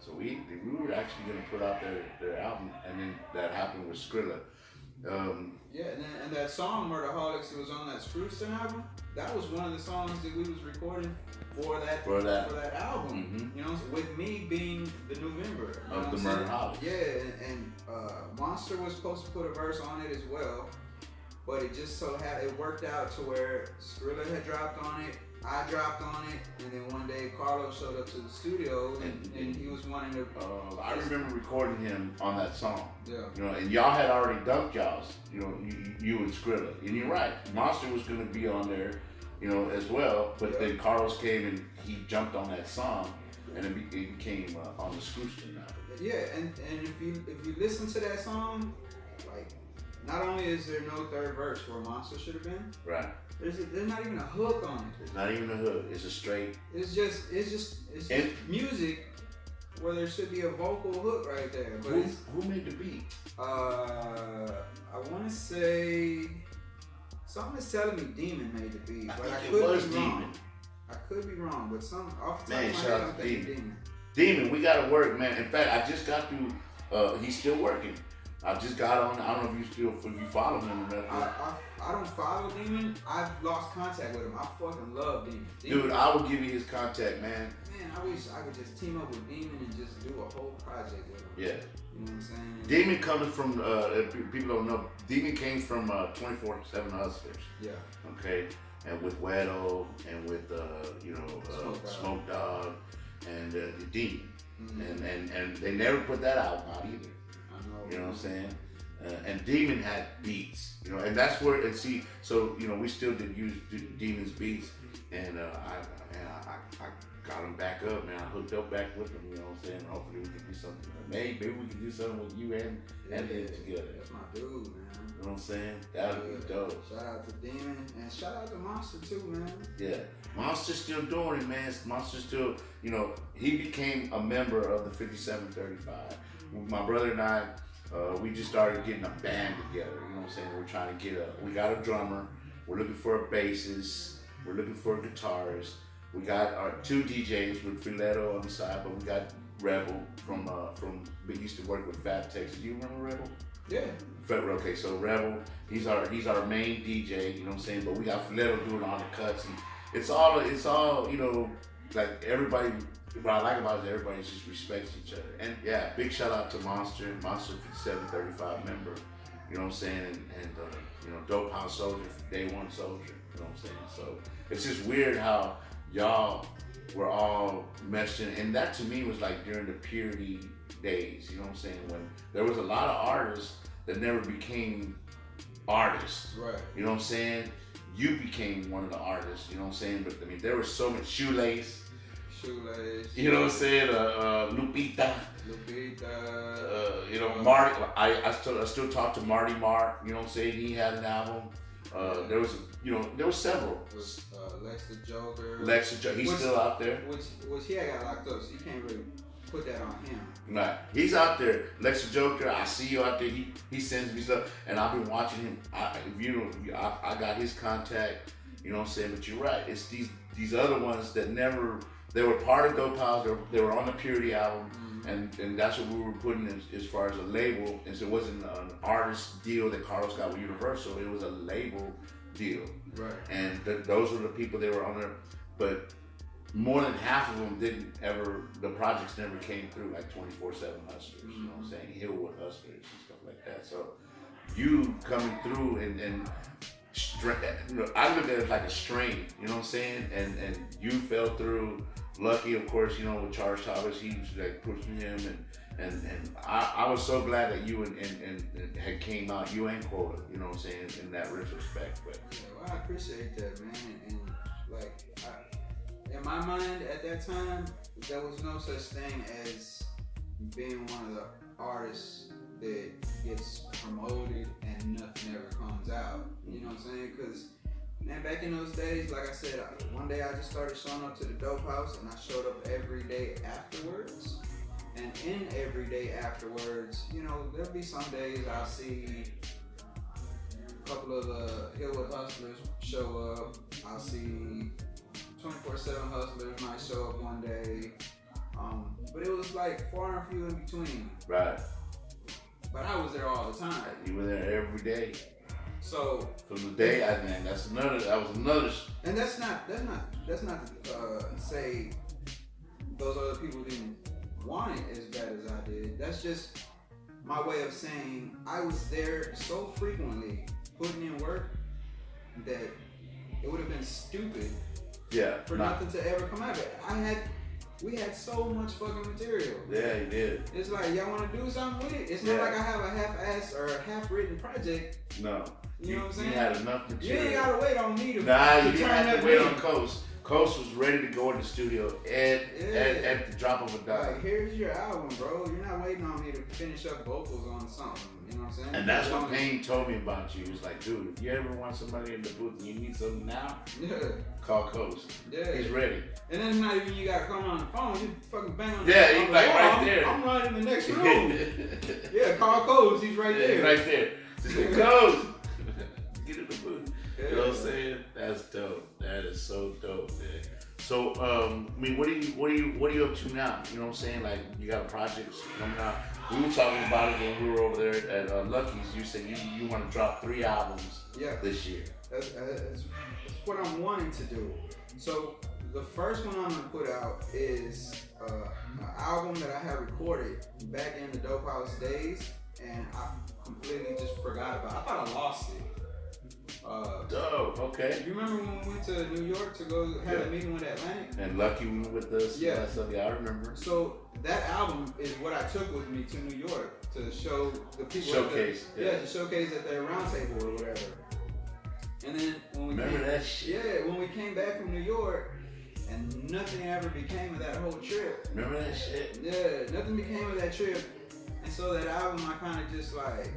So we were actually gonna put out their album, and then that happened with Skrilla. Yeah, and that song Murderholics that was on that Screwston album, that was one of the songs that we was recording for that album. Mm-hmm. You know, with me being the new member Of the Murderholics. Yeah, and Monster was supposed to put a verse on it as well, but it just so it worked out to where Skrilla had dropped on it, I dropped on it, and then one day Carlos showed up to the studio and he was wanting to. I remember recording him on that song. Yeah. You know, and y'all had already dumped y'all's. You know, you and Skrilla, and you're right. Monster was gonna be on there, you know, as well. But then Carlos came and he jumped on that song, and it became on the Screwston now. Yeah, and if you listen to that song, like, not only is there no third verse where Monster should have been, right? There's not even a hook on it. There's not even a hook. It's a straight. It's just music where there should be a vocal hook right there. But who made the beat? I want to say something is telling me Demon made the beat, but I could be wrong. I could be wrong, but some off the top of my head, I'm thinking Demon. Demon, we gotta work, man. In fact, I just got through. He's still working. I just got on. I don't know if you follow him or not. I don't follow Demon. I've lost contact with him. I fucking love Demon. Dude, I will give you his contact, man. Man, I wish I could just team up with Demon and just do a whole project with him. Yeah. You know what I'm saying? Demon coming from, if people don't know, Demon came from 24/7 Hustlers. Yeah. Okay? And with Wedo and with, Smoke Dog and Demon. Mm-hmm. And they never put that album out either. You know what I'm saying? And Demon had beats, you know, and that's where, and see, so, you know, we still did use Demon's beats, and I got him back up, man. I hooked up back with him, you know what I'm saying? Hopefully we can do something. Maybe we can do something with you and him together. That's my dude, man. You know what I'm saying? That would be dope. Shout out to Demon, and shout out to Monster too, man. Yeah, Monster's still doing it, man. Monster's still, you know, he became a member of the 5735. My brother and I, we just started getting a band together, you know what I'm saying? We're trying to we got a drummer, we're looking for a bassist, we're looking for a guitarist. We got our 2 DJs with Filetto on the side, but we got Rebel from we used to work with Fat Texas. Do you remember Rebel? Yeah. Okay, so Rebel, he's our main DJ, you know what I'm saying? But we got Filetto doing all the cuts, and it's all, you know, like everybody. What I like about it is everybody just respects each other. And yeah, big shout out to Monster 5735 member, you know what I'm saying? And you know, Dope House Soldier, Day One Soldier, you know what I'm saying? So it's just weird how y'all were all meshed in, and that to me was like during the Purity days, you know what I'm saying? When there was a lot of artists that never became artists. Right. You know what I'm saying? You became one of the artists, you know what I'm saying? But I mean, there was so much Shoelace. You know what I'm saying? Lupita. You know, Marty. I still talk to Marty Mark. You know what I'm saying? He had an album. There was several. Lex the Joker. He's still out there. Which he had got locked up, so you can't really put that on him. Right. He's out there. Lex the Joker. I see you out there. He sends me stuff, and I've been watching him. I got his contact. You know what I'm saying? But you're right. It's these other ones that never. They were part of Dope House. They were on the Purity album, and that's what we were putting as far as a label. And so it wasn't an artist deal that Carlos got with Universal. It was a label deal. Right. And those were the people that were on there. But more than half of them the projects never came through, like 24/7 Hustlers. You know what I'm saying? Hillwood Hustlers and stuff like that. So you coming through and you know, I look at it like a string, you know what I'm saying? And you fell through. Lucky, of course, you know, with Charles Thomas, he was like pushing him, and I was so glad that you and had came out, you and Quota, you know what I'm saying, in that retrospect. But yeah, well, I appreciate that, man. And like, in my mind at that time, there was no such thing as being one of the artists that gets promoted and nothing ever comes out. You know what I'm saying? Because man, back in those days, like I said, one day I just started showing up to the Dope House, and I showed up every day afterwards. And in every day afterwards, you know, there'll be some days I'll see a couple of the Hillwood Hustlers show up. I'll see 24/7 Hustlers might show up one day. But it was like far and few in between. Right. But I was there all the time. You were there every day. So from the day I think that was another. And that's not to say those other people didn't want it as bad as I did. That's just my way of saying I was there so frequently putting in work that it would have been stupid for nothing to ever come out of it. We had so much fucking material. Yeah, you did. It's like, y'all want to do something with it? It's not like I have a half-ass or a half-written project. No. You know what I'm saying? You had enough material. You ain't gotta wait on me to you didn't have to wait on Coast. Coast was ready to go in the studio at the drop of a dime. Like, here's your album, bro. You're not waiting on me to finish up vocals on something. You know what I'm saying? And that's what Payne told me about you. He was like, dude, if you ever want somebody in the booth and you need something now, call Coast. Yeah. He's ready. And then it's not even you gotta come on the phone. You fucking bang on the phone. Yeah, he's like right there. I'm right in the next room. Yeah, call Coast. He's right there. He's right there. Just like, Coast. Get in the booth. Yeah. You know what I'm saying? That's dope. That is so dope, man. So, I mean, what are you up to now? You know what I'm saying? Like, you got projects coming out. We were talking about it when we were over there at Lucky's. You said you want to drop 3 albums this year. That's what I'm wanting to do. So, the first one I'm gonna put out is an album that I had recorded back in the Dope House days, and I completely just forgot about it. I thought I lost it. Dope, okay. You remember when we went to New York to go have a meeting with Atlantic? And Lucky went with us. Yeah, I remember. So that album is what I took with me to New York to show the people. Showcase. To showcase at their round table or whatever. And then when we when we came back from New York, and nothing ever became of that whole trip. Remember that shit? Yeah, nothing became of that trip. And so that album, I kind of just like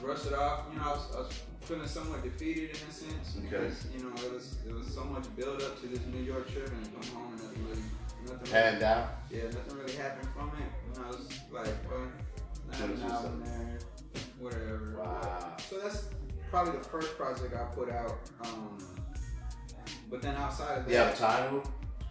brushed it off. You know, I was feeling somewhat defeated in a sense because you know there was so much build up to this New York trip, and come home and nothing panned out. Yeah, nothing really happened from it. And I was like, well, I have an album there, whatever. Wow. So that's probably the first project I put out. But then outside of that, you have a title?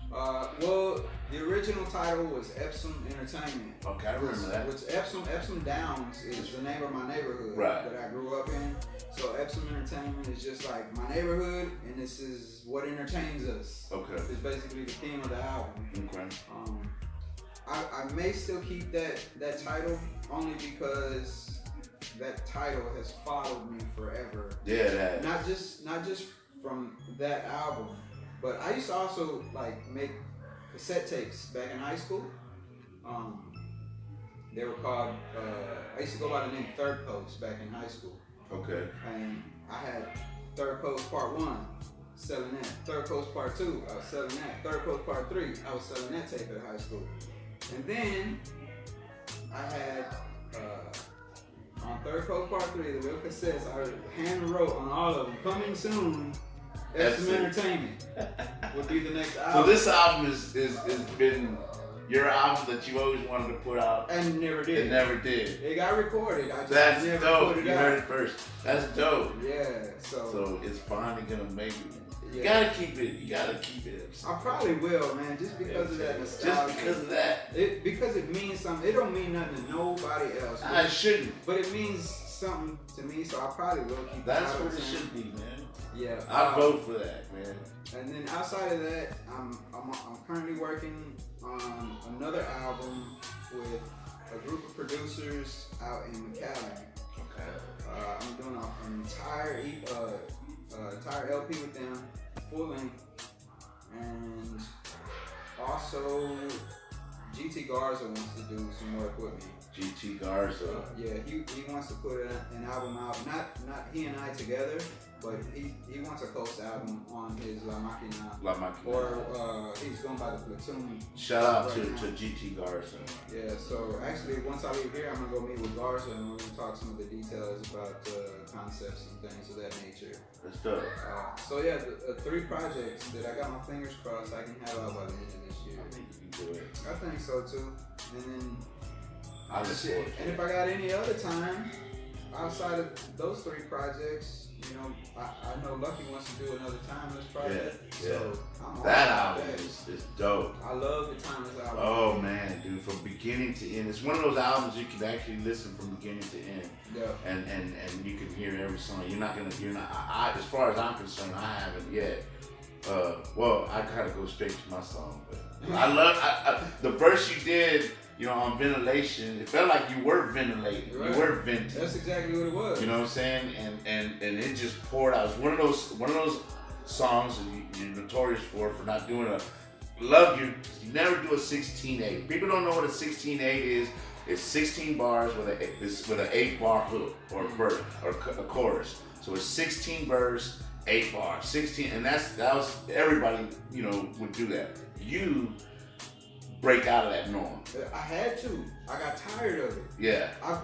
Well, the original title was Epsom Entertainment. Okay, I remember that. Which Epsom Downs is the name of my neighborhood that I grew up in. So Epsom Entertainment is just like my neighborhood, and this is what entertains us. Okay. It's basically the theme of the album. Okay. I may still keep that title only because that title has followed me forever. Yeah, it Not has. just from that album. But I used to also like make cassette tapes back in high school. They were called, I used to go by the name Third Coast back in high school. Okay. And I had Third Coast Part 1, selling that. Third Coast Part 2, I was selling that. Third Coast Part 3, I was selling that tape at high school. And then I had, on Third Coast Part 3, the real cassettes, I hand wrote on all of them, coming soon. Epsom Entertainment would be the next album. So this album is been your album that you always wanted to put out and never did. It never did. It got recorded. I just That's never dope. put it you out. heard it first. That's dope. Yeah. So it's finally gonna make it. You gotta keep it. You gotta keep it. I probably will, man. Just because of that nostalgia. Just because of that. Because it means something. It don't mean nothing to nobody else. It shouldn't. But it means something to me, so I probably will keep it. That's what it should be, man. Yeah, I vote for that, man. And then outside of that, I'm currently working on another album with a group of producers out in McAllen. Okay. I'm doing an entire LP with them, full length, and also GT Garza wants to do some work with me. GT Garza. Yeah, he wants to put an album out. Not he and I together, but he wants a Coast album on his La Máquina. La Máquina. Or he's going by the Platoon. Shout out to GT Garza. Yeah, so actually once I leave here, I'm gonna go meet with Garza and we're gonna talk some of the details about concepts and things of that nature. That's dope. So yeah, the 3 projects that I got my fingers crossed I can have out by the end of this year. I think you can do it. I think so too. And then I look forward to and if I got any other time, outside of those 3 projects, you know, I know Lucky wants to do another Timeless project. Yeah. So I'm That all album about that. is dope. I love the Timeless album. Oh man, dude, from beginning to end. It's one of those albums you can actually listen from beginning to end. Yeah. And you can hear every song. You're not, I as far as I'm concerned, I haven't yet. Well, I gotta go straight to my song, but I love the verse you did, you know, on Ventilation. It felt like you were ventilating. Right. You were venting. That's exactly what it was. You know what I'm saying? And it just poured out. It's one of those songs that you're notorious for not doing a. Love you. You never do a 16/8. People don't know what a 16/8 is. It's 16 bars with an 8-bar hook or a verse or a chorus. So it's 16 verse, 8 bars, 16, and that was everybody, you know, would do that. You break out of that norm. I had to. I got tired of it. Yeah. I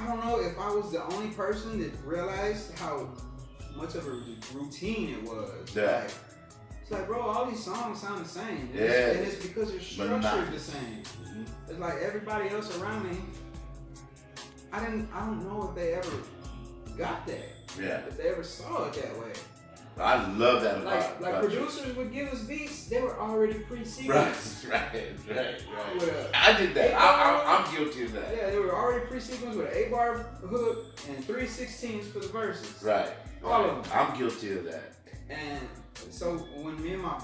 don't know if I was the only person that realized how much of a routine it was. Yeah. It's like, bro, all these songs sound the same. Yeah. And it's because they're structured the same. Mm-hmm. It's like everybody else around me, I don't know if they ever got that. Yeah. If they ever saw it that way. I love that about Like producers would give us beats, they were already pre-sequenced. Right. With I did that. I'm guilty of that. Yeah, they were already pre-sequenced with an 8-bar hook and 3 16s for the verses. Right. All of them. I'm guilty of that. And so when me and my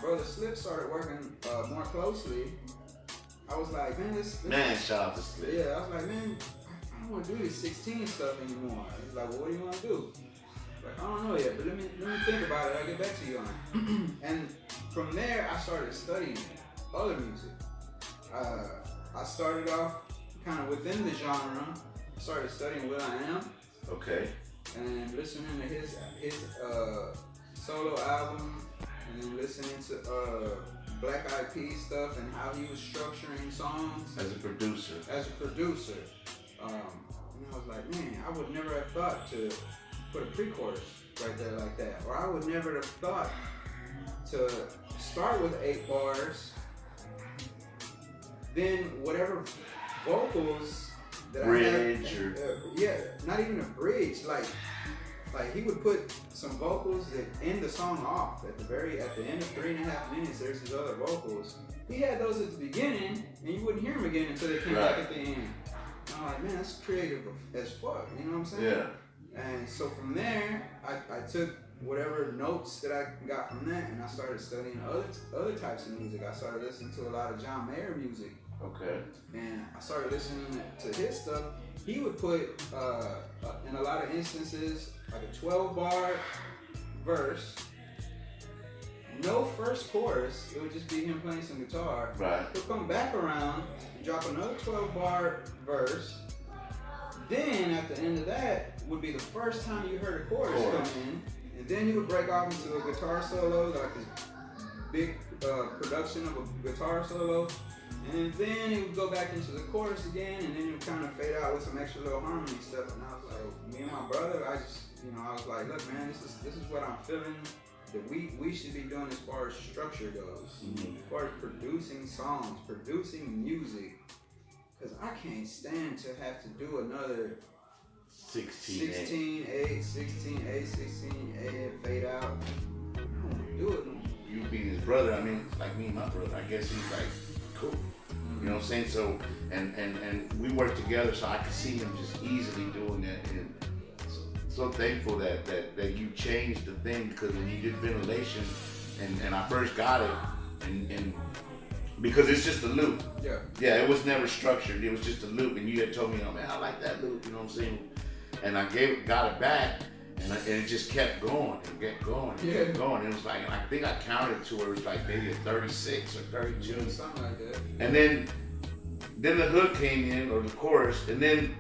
brother Slip started working more closely, I was like, man, Man, shout out to Slip. Yeah, I was like, man, I don't want to do this 16 stuff anymore. He's like, well, what do you want to do? Like, I don't know yet, but let me think about it. I'll get back to you on it. And from there, I started studying other music. I started off kind of within the genre. I started studying will.i.am. Okay. And listening to his solo album, and then listening to Black Eyed Peas stuff and how he was structuring songs As a producer. And I was like, man, I would never have thought to put a pre-chorus right there like that. Or I would never have thought to start with 8 bars, then whatever vocals that bridge I had, not even a bridge, like he would put some vocals that end the song off at the end of 3.5 minutes. There's these other vocals. He had those at the beginning, and you wouldn't hear them again until they came back at the end. And I'm like, man, that's creative as fuck. You know what I'm saying? Yeah. And so from there, I took whatever notes that I got from that, and I started studying other types of music. I started listening to a lot of John Mayer music. Okay. And I started listening to his stuff. He would put, in a lot of instances, like a 12-bar verse, no first chorus. It would just be him playing some guitar. Right. He'll come back around and drop another 12-bar verse. Then at the end of that would be the first time you heard a chorus come in. And then he would break off into a guitar solo, like this big production of a guitar solo. And then he would go back into the chorus again, and then it would kind of fade out with some extra little harmony stuff. And I was like, me and my brother, I was like, look, man, this is what I'm feeling that we should be doing as far as structure goes, as far as producing songs, producing music. Because I can't stand to have to do another 16/8, 16/8, fade out. I don't want to do it no more. You being his brother, I mean, like me and my brother, I guess he's like, cool. You know what I'm saying? So, and we work together, so I could see him just easily doing that. And so thankful that you changed the thing, because when you did Ventilation, and I first got it, and because it's just a loop. Yeah, it was never structured. It was just a loop, and you had told me, oh man, I like that loop. You know what I'm saying? And I got it back, and it just kept going and kept going and kept going. It was like, and I think I counted to where it was like maybe a 36 or 32, something like that. And then the hook came in, or the chorus, and then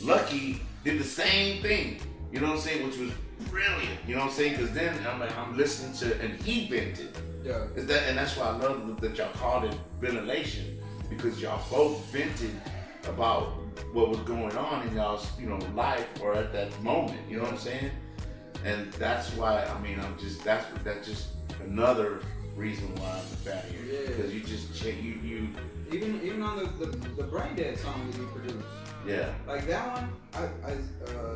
Lucky did the same thing. You know what I'm saying? Which was brilliant. You know what I'm saying? Because then I'm listening to, and he vented. Yeah. And that's why I love that y'all called it Ventilation, because y'all both vented about what was going on in y'all's, life or at that moment. You know what I'm saying? And that's why, that's just another reason why I'm a fan of yours. Yeah. Because you just you even on the Brain Dead song that you produced. Yeah. Like that one, I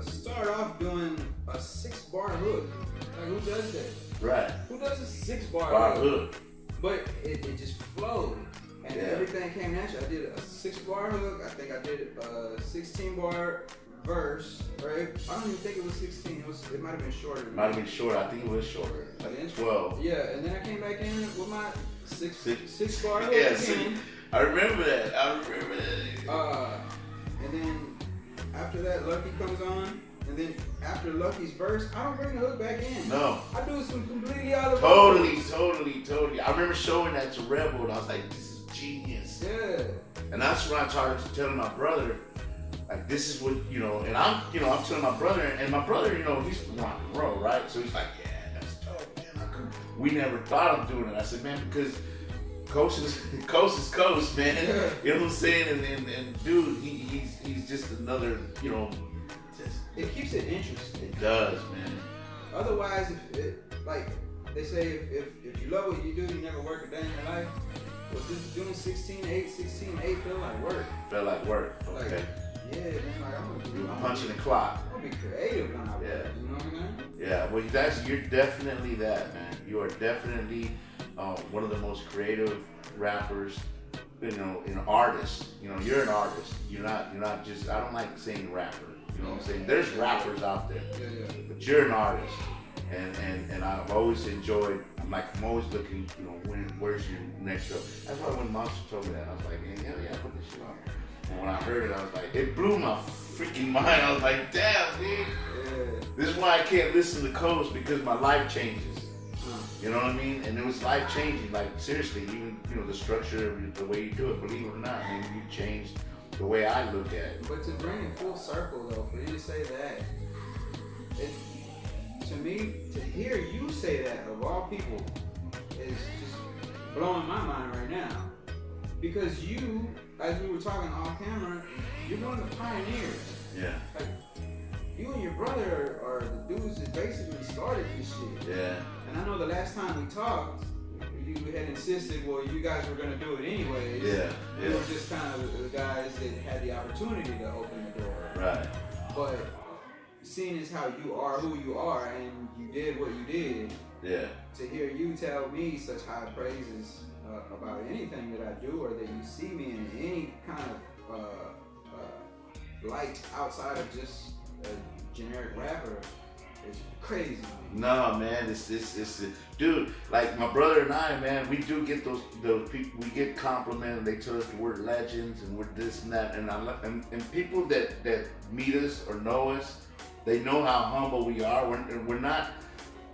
start off doing a 6-bar hook. Like who does that? Right. Who does a 6-bar hook? But it just flowed. And everything came natural. I did a 6-bar hook. I think I did a 16-bar verse, right? I don't even think it was 16. It might have been shorter. Might have been shorter. I think it was shorter. Like 12. Yeah, and then I came back in with my 6-bar hook again. I remember that. And then after that, Lucky comes on. And then after Lucky's verse, I don't bring the hook back in. No. I do some completely other Totally. I remember showing that to Rebel, and I was like, this is genius. Yeah. And that's when I started telling my brother, like, this is what, and I'm telling my brother, and my brother, he's from rock and roll, right? So he's like, yeah, that's dope, man. We never thought of doing it. I said, man, because coast is coast, man. Yeah. You know what I'm saying? And dude, he's just another, it keeps it interesting. It does, man. Otherwise, like they say, if you love what you do, you never work a day in your life. Well, just doing 16/8 feel like work. Felt like work. Okay. Like, yeah, man. Like I'm punching the clock. I'm gonna be creative when I work. You know what I mean? Yeah. Well, you're definitely that, man. You are definitely one of the most creative rappers. An artist. You're an artist. You're not just. I don't like saying rapper. You know what I'm saying? There's rappers out there, but you're an artist, and I've always enjoyed. I'm always looking. Where's your next show? That's why when Monster told me that, I was like, yeah, put this shit on. And when I heard it, I was like, it blew my freaking mind. I was like, damn, dude. Yeah. This is why I can't listen to Coast, because my life changes. You know what I mean? And it was life changing. Like seriously, even the structure of the way you do it. Believe it or not, I mean, you changed the way I look at it. But to bring it full circle though, for you to say that, to me, to hear you say that of all people is just blowing my mind right now. Because you, as we were talking off camera, you're one of the pioneers. Yeah. Like, you and your brother are the dudes that basically started this shit. Yeah. And I know the last time we talked, you had insisted, well, you guys were going to do it anyways. Yeah. We were just kind of the guys that had the opportunity to open the door. Right. But seeing as how you are who you are and you did what you did, to hear you tell me such high praises about anything that I do, or that you see me in any kind of light outside of just a generic rapper, it's crazy. No, man, it's dude. Like my brother and I, man, we do get those people. We get complimented. They tell us we're legends and we're this and that. And people that meet us or know us, they know how humble we are. We're not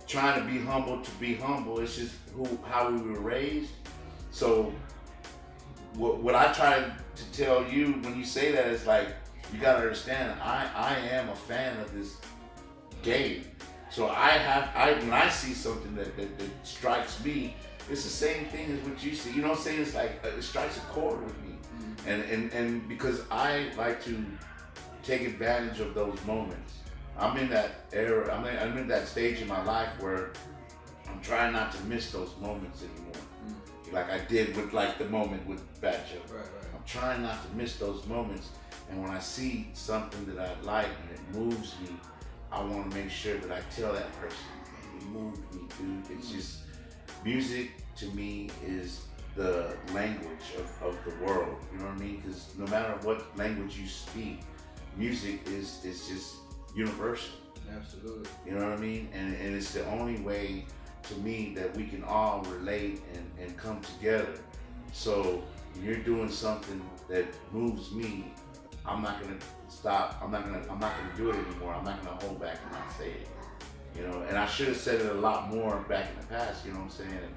trying to be humble. It's just how we were raised. So what I try to tell you when you say that is like, you gotta understand, I am a fan of this game. So when I see something that strikes me, it's the same thing as what you see. You know what I'm saying? It's like it strikes a chord with me. And because I like to take advantage of those moments. I'm in that era. I'm in that stage in my life where I'm trying not to miss those moments anymore. Like I did with like the moment with Fat Joe. Right. I'm trying not to miss those moments. And when I see something that I like and it moves me, I want to make sure that I tell that person, man, you moved me, dude. It's just, music to me is the language of the world. You know what I mean? Because no matter what language you speak, music is just universal. Absolutely. You know what I mean? And it's the only way to me that we can all relate and come together. So when you're doing something that moves me, I'm not gonna stop. I'm not gonna do it anymore. I'm not gonna hold back and not say it. And I should have said it a lot more back in the past. You know what I'm saying?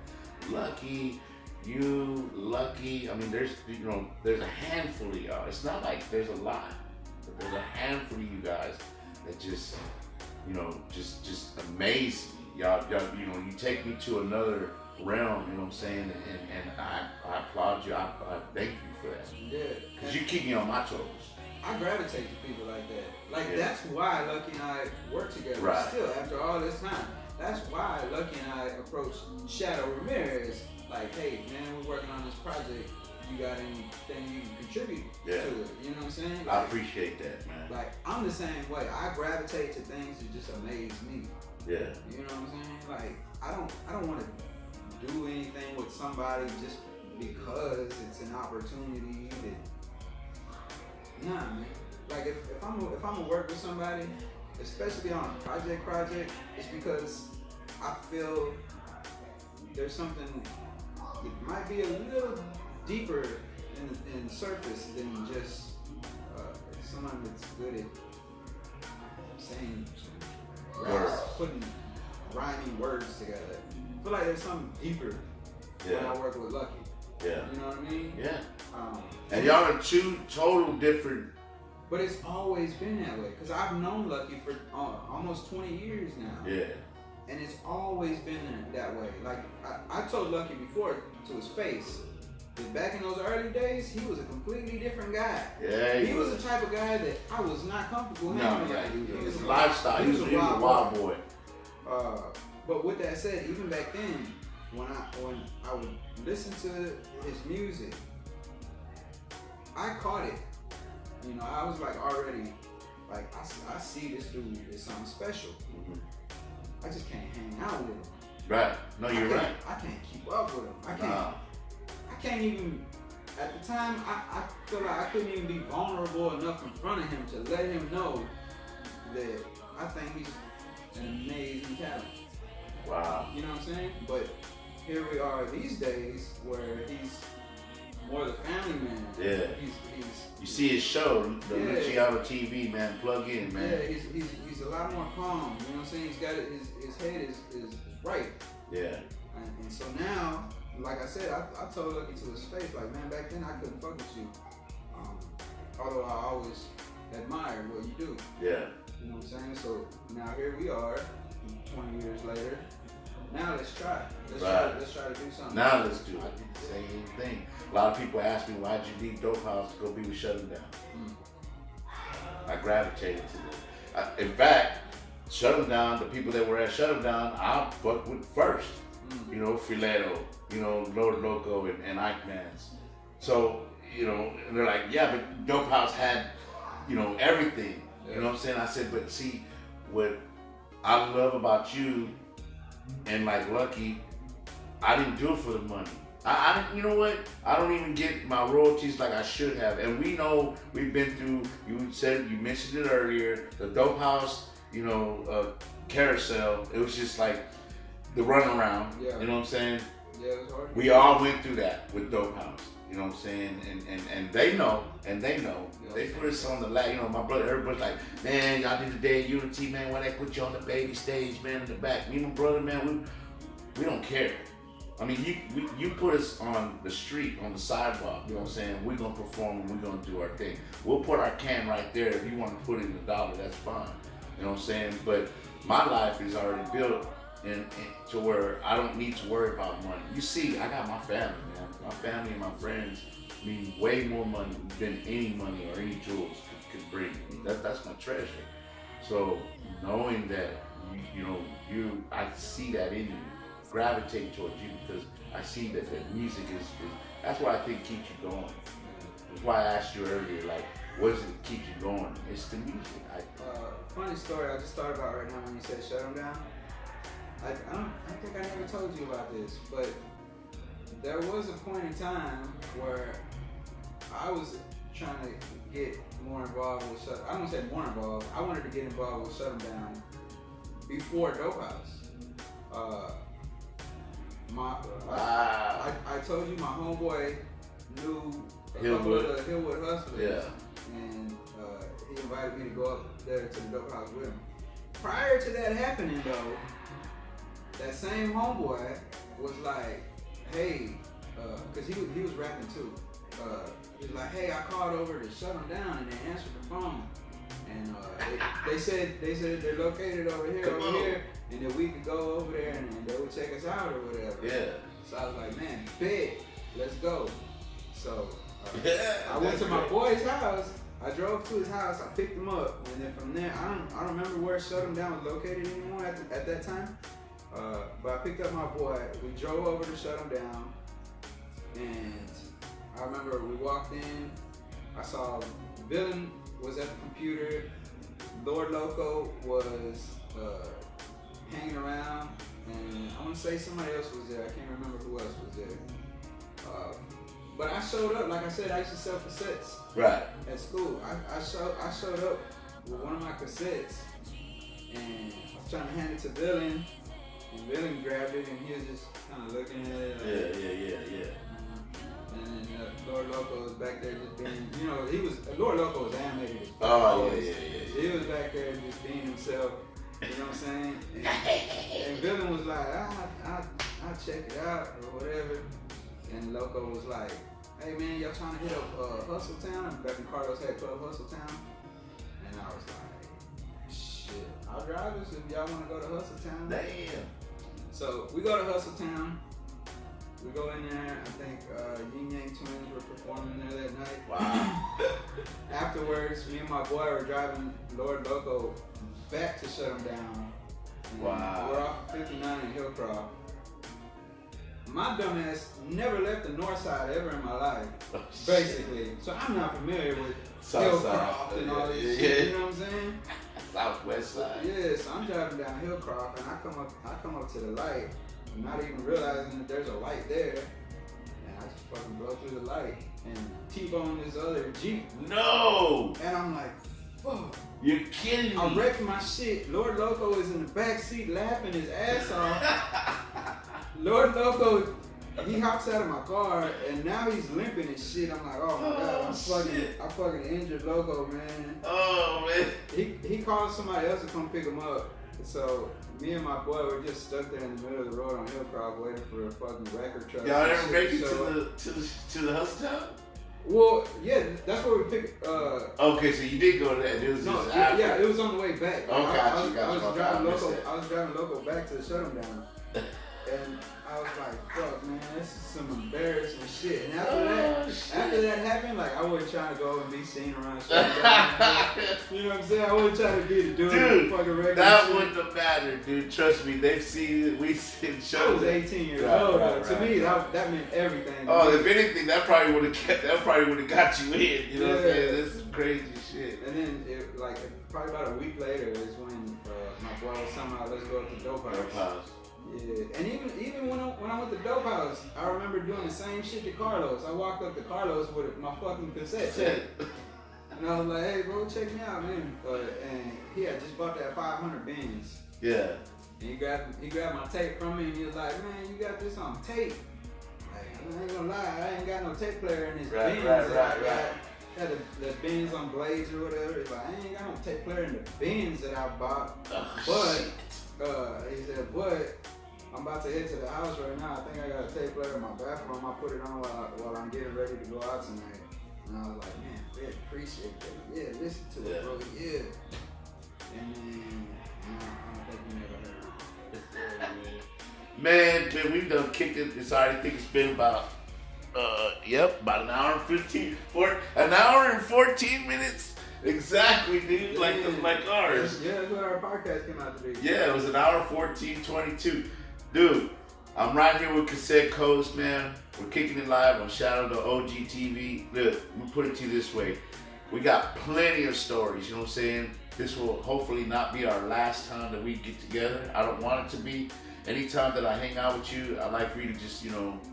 Lucky, you, Lucky. I mean, there's a handful of y'all. It's not like there's a lot, but there's a handful of you guys that just amaze me. Y'all, you take me to another realm. You know what I'm saying? And I applaud you. I thank you for that. Yeah. Because you keep me on my toes. I gravitate to people like that. That's why Lucky and I work together right. still after all this time. that's why Lucky and I approached Shadow Ramirez like, hey man, we're working on this project. You got anything you can contribute to it? You know what I'm saying? Like, I appreciate that, man. Like, I'm the same way. I gravitate to things that just amaze me. Yeah. You know what I'm saying? Like, I don't want to do anything with somebody just because it's an opportunity that, nah, man. Like, if I'm gonna work with somebody, especially on a project, it's because I feel there's something that might be a little deeper in surface than just someone that's good at saying raps, putting rhyming words together. I feel like there's something deeper when I work with Lucky. Yeah. You know what I mean? Yeah. And y'all are two total different. But it's always been that way because I've known Lucky for almost 20 years now. Yeah. And it's always been that way. Like I told Lucky before to his face that back in those early days, he was a completely different guy. Yeah. He was the type of guy that I was not comfortable hanging with. He was a lifestyle. He was a wild boy. But with that said, even back then, when I would listen to his music, I caught it. You know, I was like already, like I see this dude is something special. Mm-hmm. I just can't hang out with him. Right. No, you're right. I can't keep up with him. I can't even. At the time, I feel like I couldn't even be vulnerable enough in front of him to let him know that I think he's an amazing talent. Wow. You know what I'm saying? But here we are these days where he's more the family man. Yeah. He's you see his show, the Luciano TV, man. Plug in, man. Yeah, he's a lot more calm. You know what I'm saying? He's got his head is right. Yeah. And so now, like I said, I told Lucky to his face, like, man, back then I couldn't fuck with you. Although I always admired what you do. Yeah. You know what I'm saying? So now here we are, 20 years later. Now let's try. Let's try to do something. Now let's do it. I did the same thing. A lot of people ask me, why'd you leave Dope House to go be with Shut 'Em Down? I gravitated to it. In fact, Shut 'Em Down, the people that were at Shut 'Em Down, I fucked with first. You know, Fileto, you know, Lord Loco and Ike Mans. So, you know, and they're like, yeah, but Dope House had, you know, everything. You know what I'm saying? I said, but see, what I love about you and like Lucky, I didn't do it for the money. I didn't, you know what? I don't even get my royalties like I should have. And we know we've been through, you mentioned it earlier, the Dope House, you know, carousel. It was just like the runaround. Yeah. You know what I'm saying? Yeah, it was hard. We all went through that with Dope House. You know what I'm saying? And they know. Yeah, they put us on the you know, my brother, everybody's like, man, y'all did the Day of Unity, man, why they put you on the baby stage, man, in the back. Me and my brother, man, we don't care. I mean, you put us on the street, on the sidewalk, you know what I'm saying? We're going to perform and we're going to do our thing. We'll put our can right there. If you want to put in $1, that's fine. You know what I'm saying? But my life is already built to where I don't need to worry about money. You see, I got my family, man. My family and my friends mean way more money than any money or any jewels could bring me. That's my treasure. So knowing that, I see that in you. Gravitate towards you because I see that music is that's what I think keeps you going. That's why I asked you earlier, like, what does it keep you going? It's the music. Funny story I just thought about right now when you said Shut 'Em Down. I think I never told you about this, but there was a point in time where I was trying to get more involved with I don't say more involved. I wanted to get involved with Shut 'Em Down before Dope House. I told you my homeboy knew a couple of the Hillwood Hustlers, and he invited me to go up there to the Dope House with him. Prior to that happening, though, that same homeboy was like, "Hey," because he was rapping too. He was like, "Hey, I called over to Shut 'Em Down, and they answered the phone, and they said they're located over here." And then we could go over there and they would check us out or whatever. Yeah. So I was like, man, bet, let's go. So I went to my boy's house. I drove to his house. I picked him up, and then from there, I don't remember where Shut 'Em Down was located anymore at that time. But I picked up my boy. We drove over to shut him down, and I remember we walked in. I saw Villain was at the computer. Lord Loco was hanging around, and I want to say somebody else was there. I can't remember who else was there. But I showed up. Like I said, I used to sell cassettes. Right. At school, I showed up with one of my cassettes, and I was trying to hand it to Villain, and Villain grabbed it, and he was just kind of looking at it. Like, Yeah. And then Lord Loco was back there just being, you know, Lord Loco was animated. Oh, yeah. He was back there just being himself, you know what I'm saying? And Villain was like, I'll check it out or whatever. And Loco was like, hey man, y'all trying to hit up Hustle Town? Back when Carlos had Club Hustle Town. And I was like, shit, I'll drive us if y'all want to go to Hustle Town. Damn. So we go to Hustle Town. We go in there. I think Yin Yang Twins were performing there that night. Wow. Afterwards, me and my boy were driving Lord Loco back to shut him down. And wow. We're off 59 in Hillcroft. My dumbass never left the north side ever in my life, basically. So I'm not familiar with Hillcroft and all this shit, you know what I'm saying? Southwest side. Yeah, so I'm driving down Hillcroft and I come up to the light, not even realizing that there's a light there. And I just fucking blow through the light and T-bone this other Jeep. No! And I'm like, fuck. You're kidding me. I wrecked my shit. Lord Loco is in the back seat laughing his ass off. Lord Loco, he hops out of my car and now he's limping and shit. I'm like, oh my god, I fucking injured Loco, man. Oh man. He called somebody else to come pick him up. So me and my boy were just stuck there in the middle of the road on Hillcroft waiting for a fucking record truck. Y'all ever make it to the Hustle Town? Well, yeah, that's where we picked. Okay, so you did go to that. It was just after. Yeah, it was on the way back. Oh, I was driving Loco back to shut him down, and I was like, "Fuck, man, this is some embarrassing shit." And after that happened, like I wasn't trying to go and be seen around shut him down. You know what I'm saying? I wasn't trying to be the dude fucking regular. That shit. wouldn't have mattered, dude. Trust me, they've seen it. We've seen shows. I was 18 years old. To me, that meant everything. Oh, if anything, that probably would have got you in. You know what I'm saying? This is crazy shit. And then, probably about a week later is when my boy was somehow let's go to the Dope House. Yeah, and even when I went to Dope House, I remember doing the same shit to Carlos. I walked up to Carlos with my fucking cassette tape. And I was like, hey bro, check me out, man. And he had just bought that 500 Benz. Yeah. And he grabbed my tape from me and he was like, man, you got this on tape. Like, I ain't gonna lie, I ain't got no tape player in this Benz. Right. Had the Benz on blades or whatever. He's like, I ain't got no tape player in the Benz that I bought. He said, but I'm about to head to the house right now. I think I got a tape player in my bathroom. I'll put it on while I'm getting ready to go out tonight. And I was like, man, I appreciate that. Yeah, listen to it, bro. Yeah. And then, I don't think you never heard it. Man, we've done kicked it. I think it's been about an hour and 14 minutes. Exactly, dude. Like ours. Yeah, that's what our podcast came out to be. Yeah, it was an hour 14:22. Dude, I'm right here with Cassette Coast, man. We're kicking it live on Shadow to OG TV. Look, we put it to you this way. We got plenty of stories, you know what I'm saying? This will hopefully not be our last time that we get together. I don't want it to be. Anytime that I hang out with you, I like for you to just,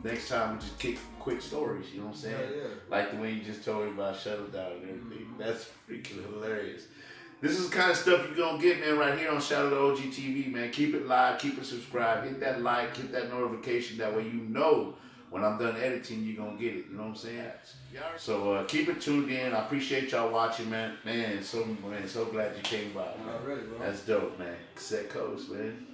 next time we just kick quick stories, you know what I'm saying? Yeah. Like the way you just told me about Shuttle Down and everything. That's freaking hilarious. This is the kind of stuff you're going to get, man, right here on Shadow to OG TV, man. Keep it live, keep it subscribed, hit that like, hit that notification. That way you know when I'm done editing, you're going to get it. You know what I'm saying? So keep it tuned in. I appreciate y'all watching, man. So glad you came by. Man. Really, bro. That's dope, man. Cassette Coast, man.